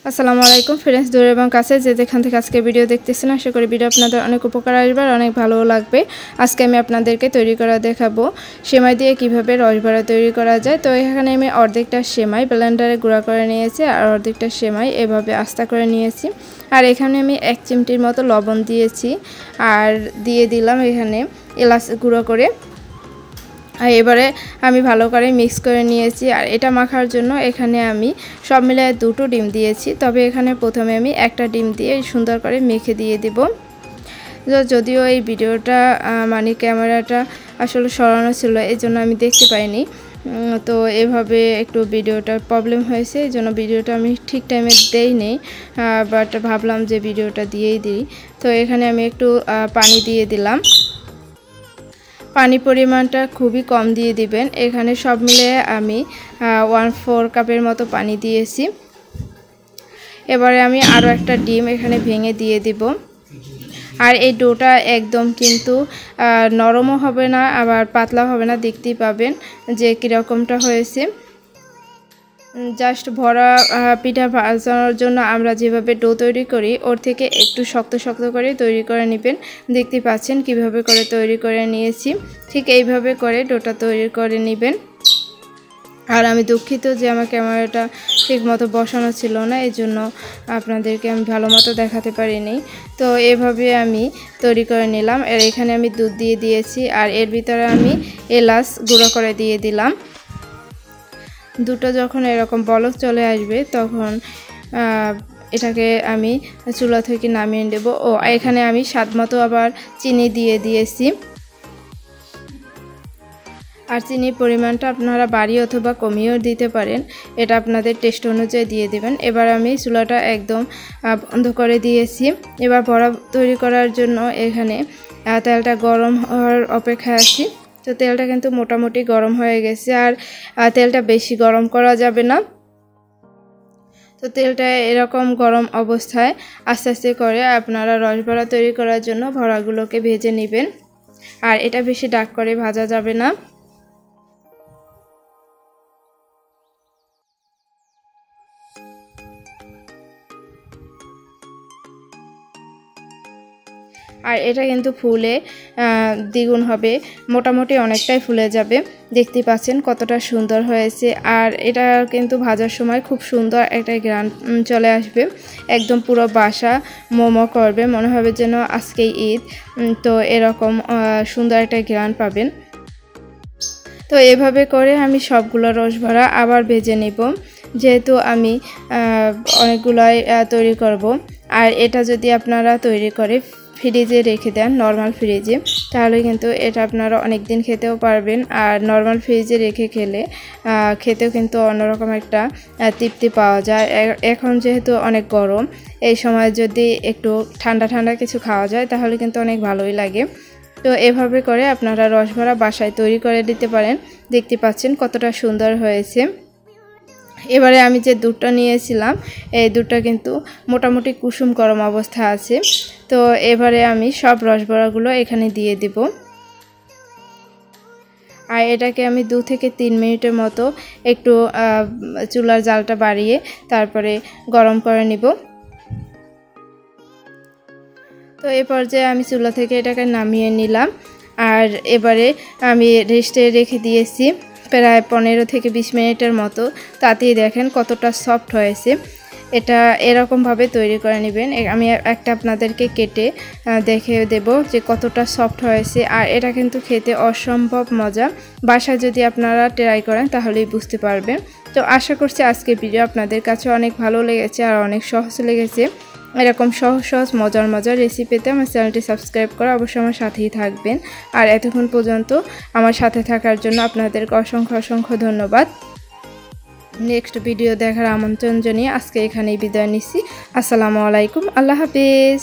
আসসালামু আলাইকুম फ्रेंड्स দূরে এবং কাছে যে যেখান থেকে আজকে ভিডিও দেখতেছেন আশা করি ভিডিও আপনাদের অনেক উপকার আসবে আর অনেক ভালো লাগবে। আজকে আমি আপনাদেরকে তৈরি করা দেখাবো সেমাই দিয়ে কিভাবে রসবড়া তৈরি করা যায়। তো এখানে আমি অর্ধেকটা সেমাই ব্লেন্ডারে গুঁড়া করে নিয়েছি আর অর্ধেকটা সেমাই এভাবে আস্তা করে নিয়েছি। আর এখানে আমি 1 চিমটির মতো লবণ দিয়েছি আর দিয়ে দিলাম এখানে এলাচ গুঁড়ো করে। আর এবারে আমি ভালো করে মিক্স করে নিয়েছি। আর এটা মাখার জন্য এখানে আমি সব মিলিয়ে 2টো ডিম দিয়েছি, তবে এখানে প্রথমে আমি একটা ডিম দিয়ে সুন্দর করে মেখে দিয়ে দিব। যদিও এই ভিডিওটা মানে ক্যামেরাটা আসলে সরানো ছিল, এই জন্য আমি দেখতে পাইনি। তো এভাবে একটু ভিডিওটার প্রবলেম হয়েছে, এই জন্য ভিডিওটা আমি ঠিক টাইমে দেইনি, বাট ভাবলাম যে ভিডিওটা দিয়েই দিই। তো এখানে আমি একটু পানি দিয়ে দিলাম। পানি পরিমাণটা খুবই কম দিয়ে দিবেন। এখানে সব মিলিয়ে আমি 1/4 কাপের মতো পানি দিয়েছি। এবারে আমি আরও একটা ডিম এখানে ভেঙে দিয়ে দিব। আর এই ডোটা একদম কিন্তু নরমও হবে না আবার পাতলা হবে না, দেখতেই পাবেন যে কীরকমটা হয়েছে। জাস্ট ভরা পিঠা ভাজানোর জন্য আমরা যেভাবে ডো তৈরি করি ওর থেকে একটু শক্ত শক্ত করে তৈরি করে নেবেন। দেখতে পাচ্ছেন কিভাবে করে তৈরি করে নিয়েছি, ঠিক এইভাবে করে ডোটা তৈরি করে নেবেন। আর আমি দুঃখিত যে আমার ক্যামেরাটা ঠিকমতো বসানো ছিল না, এই জন্য আপনাদেরকে আমি ভালো মতো দেখাতে পারিনি। তো এভাবে আমি তৈরি করে নিলাম। আর এখানে আমি দুধ দিয়ে দিয়েছি আর এর ভিতরে আমি এলাচ গুঁড়ো করে দিয়ে দিলাম। দুটো যখন এরকম বলক চলে আসবে তখন এটাকে আমি চুলা থেকে নামিয়ে নেব। ও এখানে আমি স্বাদ মতো আবার চিনি দিয়ে দিয়েছি। আর চিনির পরিমাণটা আপনারা বাড়িয়ে অথবা কমিয়েও দিতে পারেন, এটা আপনাদের টেস্ট অনুযায়ী দিয়ে দেবেন। এবার আমি চুলাটা একদম বন্ধ করে দিয়েছি। এবার বড়া তৈরি করার জন্য এখানে তেলটা গরম হওয়ার অপেক্ষায় আছি। তো তেলটা কিন্তু মোটামুটি গরম হয়ে গেছে, আর তেলটা বেশি গরম করা যাবে না। তো তেলটা এরকম গরম অবস্থায় আস্তে আস্তে করে আপনারা রসবড়া তৈরি করার জন্য বড়াগুলোকে ভেজে নেবেন। আর এটা বেশি ডাক করে ভাজা যাবে না। আর এটা কিন্তু ফুলে দ্বিগুণ হবে, মোটামুটি অনেকটাই ফুলে যাবে। দেখতে পাচ্ছেন কতটা সুন্দর হয়েছে। আর এটা কিন্তু ভাজার সময় খুব সুন্দর একটা ঘ্রাণ চলে আসবে, একদম পুরো বাসা মোমো করবে, মনে হবে যেন আজকেই ঈদ। তো এরকম সুন্দর একটা ঘ্রাণ পাবেন। তো এভাবে করে আমি সবগুলো রসবড়া আবার ভেজে নেব, যেহেতু আমি অনেকগুলোই তৈরি করব। আর এটা যদি আপনারা তৈরি করে ফ্রিজে রেখে দেন, নর্মাল ফ্রিজে, তাহলে কিন্তু এটা আপনারা অনেক দিন খেতেও পারবেন। আর নর্মাল ফ্রিজে রেখে খেতেও কিন্তু অন্যরকম একটা তৃপ্তি পাওয়া যায়। এখন যেহেতু অনেক গরম, এই সময় যদি একটু ঠান্ডা ঠান্ডা কিছু খাওয়া যায় তাহলে কিন্তু অনেক ভালোই লাগে। তো এভাবে করে আপনারা রসবড়া বাসায় তৈরি করে দিতে পারেন। দেখতে পাচ্ছেন কতটা সুন্দর হয়েছে। এবারে আমি যে দুধটা নিয়েছিলাম এই দুধটা কিন্তু মোটামুটি কুসুম গরম অবস্থা আছে। তো এবারে আমি সব রসবড়াগুলো এখানে দিয়ে দিব। আর এটাকে আমি 2 থেকে 3 মিনিটের মতো একটু চুলার জালটা বাড়িয়ে তারপরে গরম করে নিব। তো এই পর্যায়ে আমি চুলা থেকে এটাকে নামিয়ে নিলাম। আর এবারে আমি রেস্টে রেখে দিয়েছি প্রায় 15 থেকে 20 মিনিটের মতো। তাতেই দেখেন কতটা সফট হয়েছে। এটা এরকমভাবে তৈরি করে নেবেন। আমি একটা আপনাদেরকে কেটে দেখে দেব যে কতটা সফট হয়েছে। আর এটা কিন্তু খেতে অসম্ভব মজা। বাসায় যদি আপনারা ট্রাই করেন তাহলেই বুঝতে পারবেন। তো আশা করছি আজকের ভিডিও আপনাদের কাছে অনেক ভালো লেগেছে আর অনেক সহজ লেগেছে। এরকম সহজ সহজ মজার রেসিপি পেতে আমার চ্যানেলটি সাবস্ক্রাইব করে অবশ্যই আমার সাথেই থাকবেন। আর এতক্ষণ পর্যন্ত আমার সাথে থাকার জন্য আপনাদেরকে অসংখ্য ধন্যবাদ। নেক্সট ভিডিও দেখার আমন্ত্রণ জানিয়ে আজকে এখানেই বিদায় নিচ্ছি। আসসালামু আলাইকুম, আল্লাহ হাফেজ।